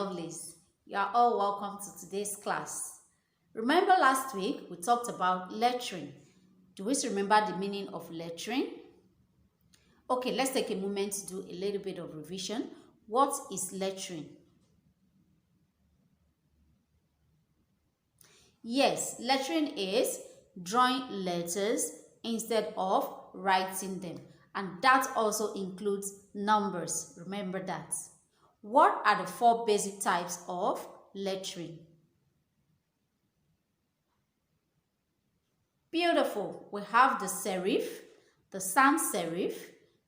lovelies. You are all welcome to today's class. Remember last week we talked about lettering. Do we remember the meaning of lettering? Okay, let's take a moment to do a little bit of revision. What is lettering? Yes, lettering is drawing letters instead of writing them. And that also includes numbers. Remember that. What are the four basic types of lettering? Beautiful. We have the serif, the sans serif,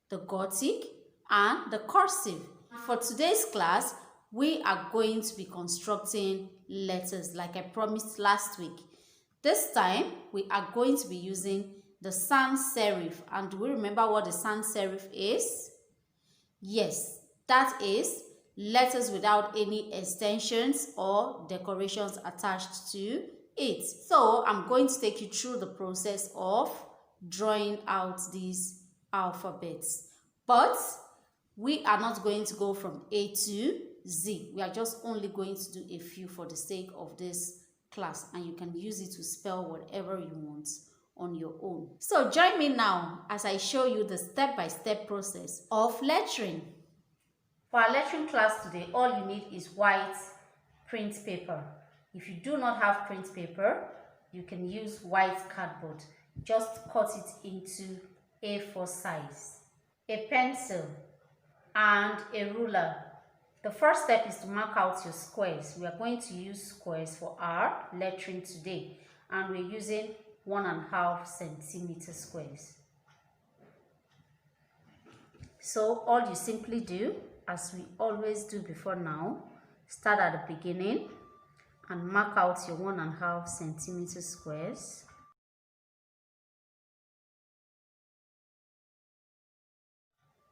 the Gothic, and the cursive. For today's class, we are going to be constructing letters like I promised last week. This time, we are going to be using the sans serif. And do we remember what the sans serif is? Yes, that is letters without any extensions or decorations attached to it. So I'm going to take you through the process of drawing out these alphabets. But we are not going to go from A to Z. We are just only going to do a few for the sake of this class, and you can use it to spell whatever you want on your own. So join me now as I show you the step-by-step process of lettering. For our lettering class today, all you need is white print paper. If you do not have print paper, you can use white cardboard. Just cut it into A4 size. A pencil and a ruler. The first step is to mark out your squares. We are going to use squares for our lettering today, and we're using 1.5 centimeter squares. So all you simply do, as we always do before now, start at the beginning and mark out your 1.5 centimeter squares.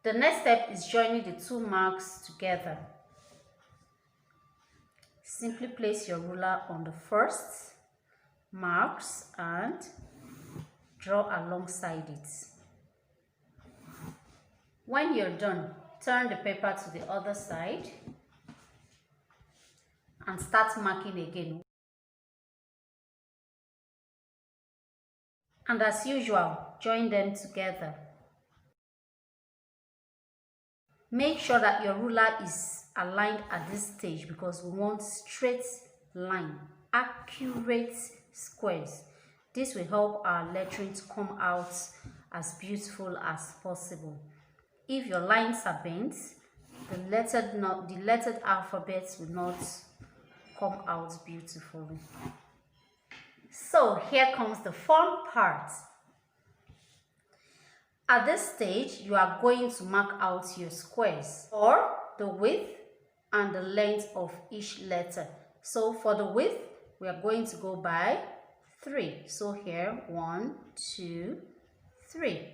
The next step is joining the two marks together. Simply place your ruler on the first marks and draw alongside it. When you're done, turn the paper to the other side and start marking again. And as usual, join them together. Make sure that your ruler is aligned at this stage because we want straight line, accurate squares. This will help our lettering to come out as beautiful as possible. If your lines are bent, the lettered alphabets will not come out beautifully. So here comes the fun part. At this stage, you are going to mark out your squares, or the width and the length of each letter. So for the width, we are going to go by 3. So here, 1, 2, 3.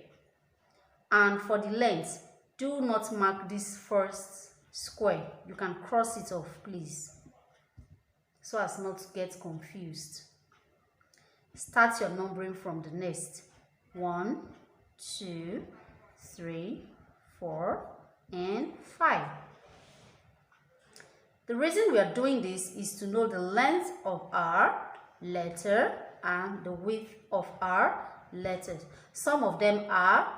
And for the length, do not mark this first square. You can cross it off, please, so as not to get confused. Start your numbering from the next. 1, 2, 3, 4, and 5. The reason we are doing this is to know the length of our letter and the width of our letters. Some of them are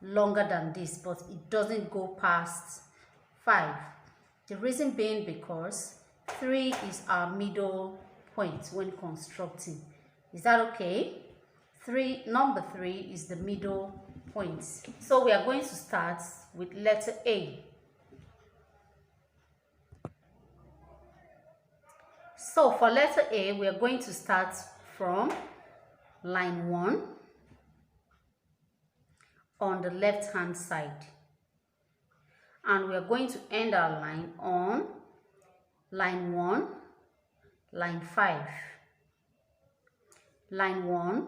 longer than this, but it doesn't go past 5. The reason being because 3 is our middle point when constructing. Is that okay? Number 3 is the middle point. So we are going to start with letter A. So for letter A, we are going to start from line 1 on the left hand side. And we are going to end our line on line 1, line 5. Line 1,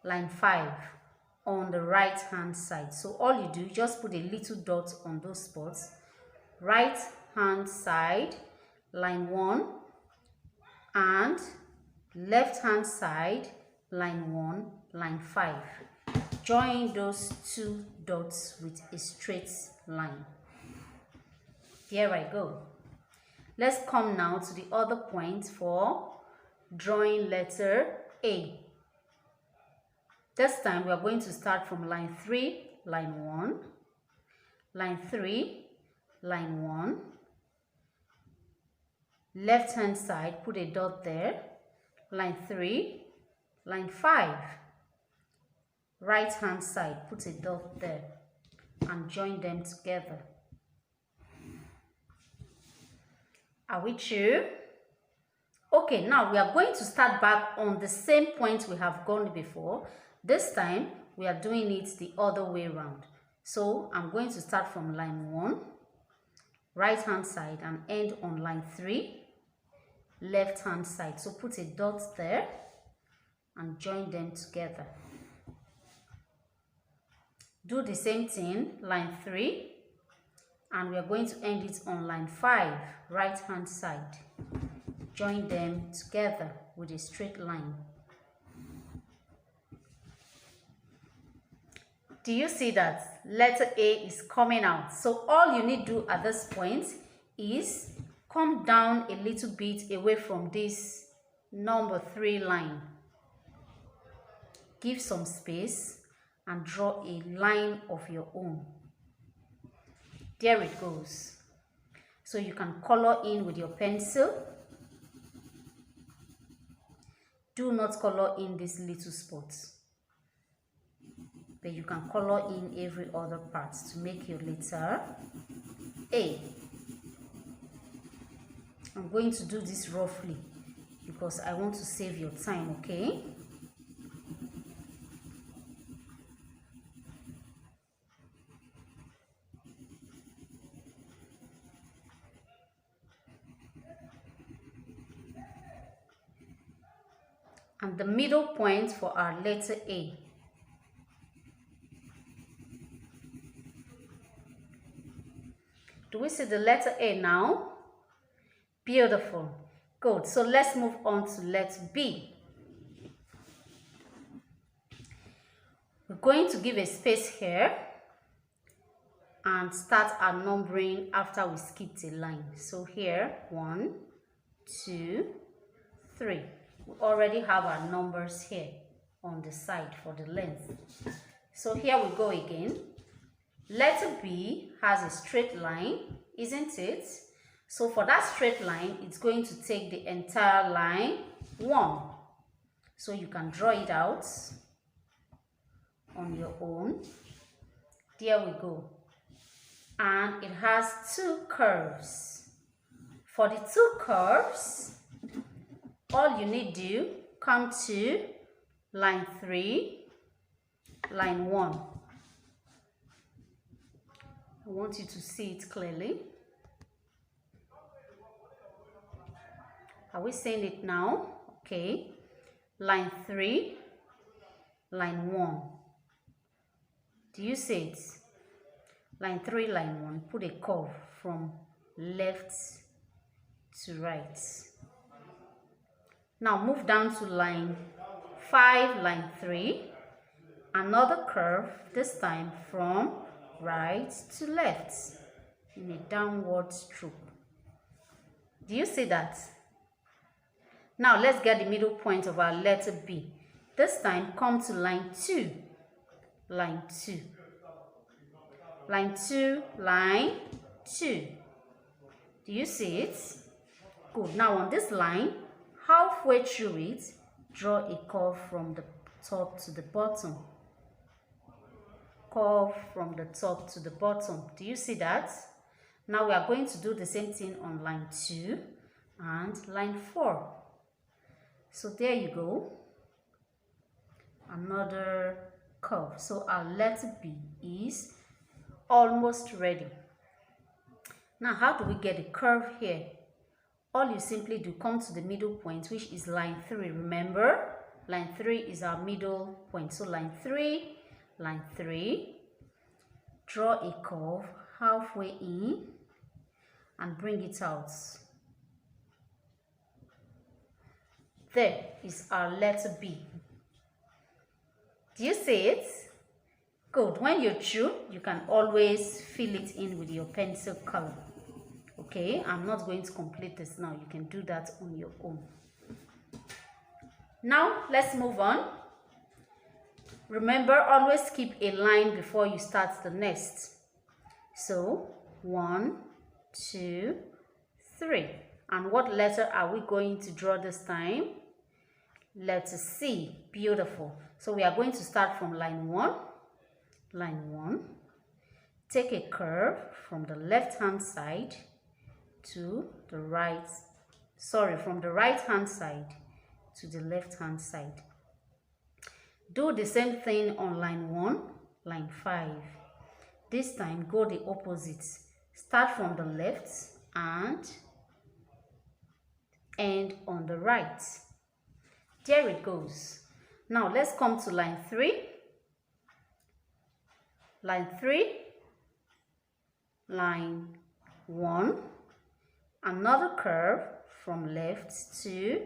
line 5 on the right hand side. So all you do, just put a little dot on those spots. Right hand side, line 1, and left hand side, line 1, line 5. Join those two dots with a straight line. Here I go. Let's come now to the other point for drawing letter A. This time we are going to start from line 3, line 1, line 3, line 1, left hand side, put a dot there, line 3, line 5, right hand side, put a dot there, and join them together. Are we true? Okay, now we are going to start back on the same point we have gone before. This time we are doing it the other way around. So I'm going to start from line 1, right hand side, and end on line 3, left hand side. So put a dot there and join them together. Do the same thing, line 3, and we are going to end it on line 5, right hand side. Join them together with a straight line. Do you see that letter A is coming out? So all you need to do at this point is come down a little bit away from this number 3 line. Give some space and draw a line of your own. There it goes. So you can color in with your pencil. Do not color in these little spots, but you can color in every other part to make your letter A. I'm going to do this roughly because I want to save your time, okay? And the middle point for our letter A. Do we see the letter A now? Beautiful. Good. So let's move on to letter B. We're going to give a space here and start our numbering after we skipped a line. So here, 1, 2, 3. We already have our numbers here on the side for the length. So here we go again. Letter B has a straight line, isn't it? So for that straight line, it's going to take the entire line 1. So you can draw it out on your own. There we go. And it has 2 curves. For the 2 curves, all you need to do, come to line 3, line 1. I want you to see it clearly. Are we seeing it now? Okay. Line 3, line 1. Do you see it? Line 3, line 1. Put a curve from left to right. Now move down to line 5, line 3. Another curve, this time from right to left in a downward stroke. Do you see that? Now let's get the middle point of our letter B. This time come to line 2. Line 2. Line 2, line 2. Do you see it? Good. Now on this line, halfway through it, draw a curve from the top to the bottom. Curve from the top to the bottom. Do you see that? Now we are going to do the same thing on line 2 and line 4. So there you go. Another curve. So our letter B is almost ready. Now how do we get a curve here? All you simply do, come to the middle point, which is line 3. Remember, line 3 is our middle point. So line 3, draw a curve halfway in and bring it out. There is our letter B. Do you see it? Good. When you're through, you can always fill it in with your pencil color. Okay, I'm not going to complete this now. You can do that on your own. Now, let's move on. Remember, always keep a line before you start the next. So, 1, 2, 3. And what letter are we going to draw this time? Letter C. Beautiful. So, we are going to start from line 1. Line 1. Take a curve from the left-hand side to the right. Sorry, from the right-hand side to the left-hand side. Do the same thing on line 1, line 5. This time, go the opposite. Start from the left and end on the right. There it goes. Now, let's come to line 3. Line 3, line 1, another curve from left to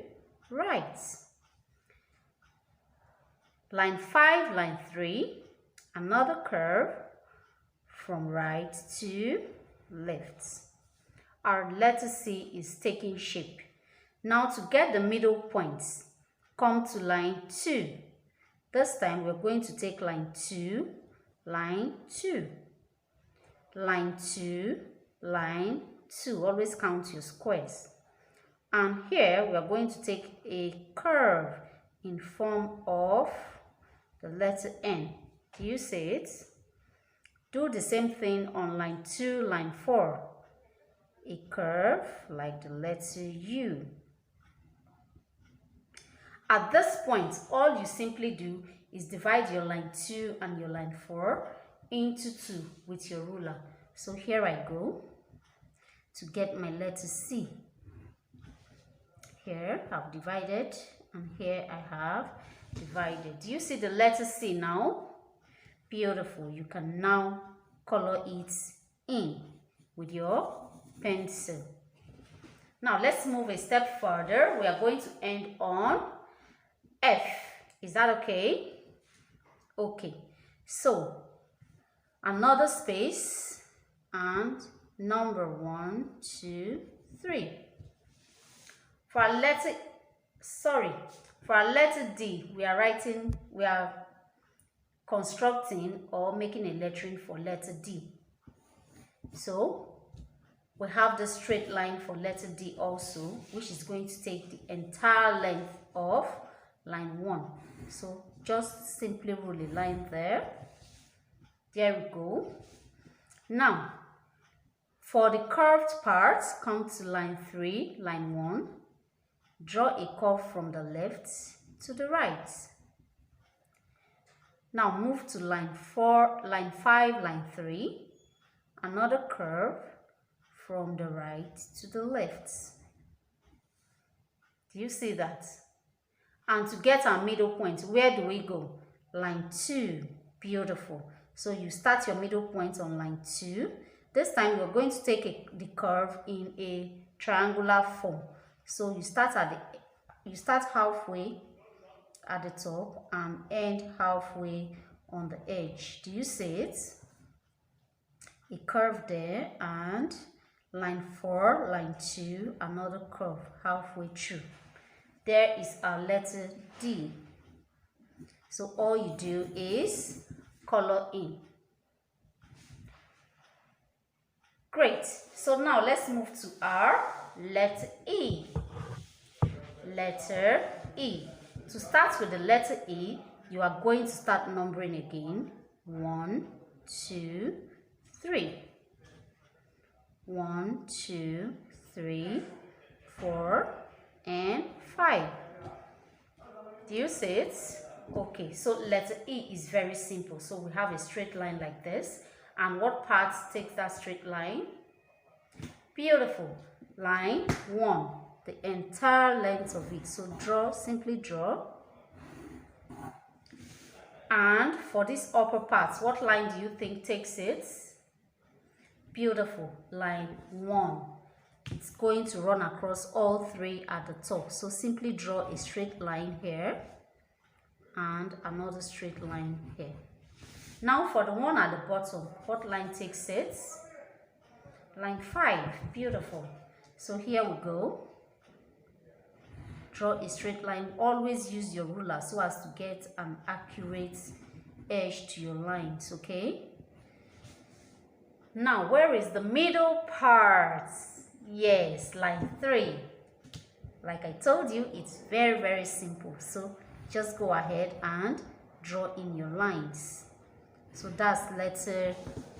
right. Line 5, line 3, another curve from right to left. Our letter C is taking shape. Now to get the middle points, come to line 2. This time we're going to take line 2, line 2. Line 2, line 2. Always count your squares. And here we are going to take a curve in form of the letter N. Do you see it? Do the same thing on line 2, line 4. A curve like the letter U. At this point, all you simply do is divide your line 2 and your line 4 into 2 with your ruler. So here I go to get my letter C. Here I've divided and here I have divided. Do you see the letter C now? Beautiful. You can now color it in with your pencil. Now let's move a step further. We are going to end on F. Is that okay? Okay. So another space and number 1, 2, 3. For our letter D, we are constructing or making a lettering for letter D. So we have the straight line for letter D also, which is going to take the entire length of line 1. So just simply rule a line there. There we go. Now, for the curved part, come to line 3, line 1. Draw a curve from the left to the right. Now move to line 4, line 5, line 3. Another curve from the right to the left. Do you see that? And to get our middle point, where do we go? Line 2. Beautiful. So you start your middle point on line 2. This time we're going to take the curve in a triangular form. So you start halfway at the top and end halfway on the edge. Do you see it? A curve there and line 4, line 2, another curve halfway through. There is our letter D. So all you do is color in. Great. So now let's move to our letter E. Letter E. To start with the letter E, you are going to start numbering again. 1, 2, 3. 1, 2, 3, 4, and 5. Do you see it? Okay, so letter E is very simple. So we have a straight line like this. And what part takes that straight line? Beautiful. Line 1, the entire length of it. So draw, simply draw. And for this upper part, what line do you think takes it? Beautiful. Line 1. It's going to run across all 3 at the top. So simply draw a straight line here and another straight line here. Now for the one at the bottom, what line takes it? Line 5. Beautiful. So here we go. Draw a straight line. Always use your ruler so as to get an accurate edge to your lines, okay? Now, where is the middle part? Yes, line 3. Like I told you, it's very, very simple. So just go ahead and draw in your lines. So that's letter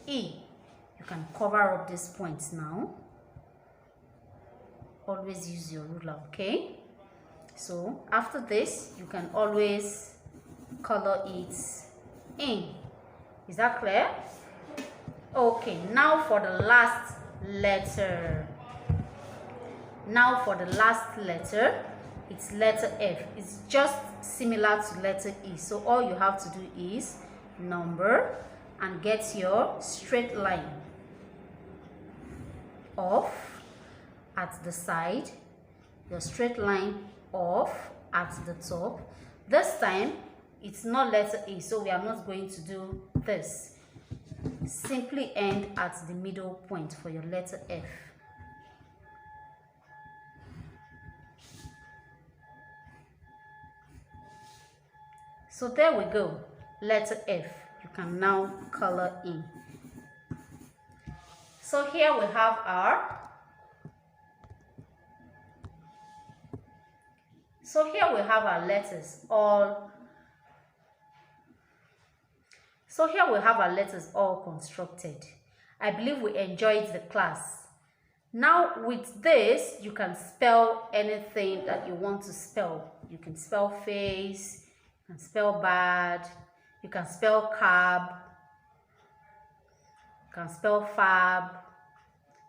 E. You can cover up these points now. Always use your ruler, okay? So after this, you can always color it in. Is that clear? Okay, now for the last letter. Now for the last letter, it's letter F. It's just similar to letter E. So all you have to do is number and get your straight line off at the side, your straight line off at the top. This time it's not letter E, so we are not going to do this. Simply end at the middle point for your letter F. So there we go, letter F. You can now color in. So here we have our letters all. So here we have our letters all constructed. I believe we enjoyed the class. Now with this, you can spell anything that you want to spell. You can spell face, you can spell bad, you can spell cab, you can spell fab,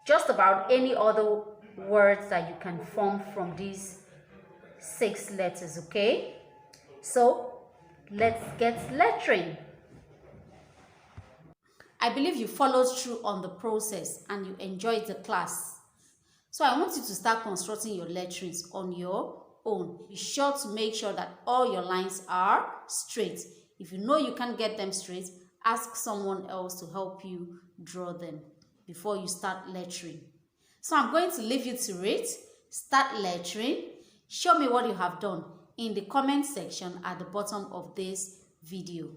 just about any other words that you can form from these 6 letters, okay? So let's get lettering. I believe you followed through on the process and you enjoyed the class. So I want you to start constructing your letterings on your own. Be sure to make sure that all your lines are straight. If you know you can't get them straight, ask someone else to help you draw them before you start lettering. So I'm going to leave you to it. Start lettering. Show me what you have done in the comment section at the bottom of this video.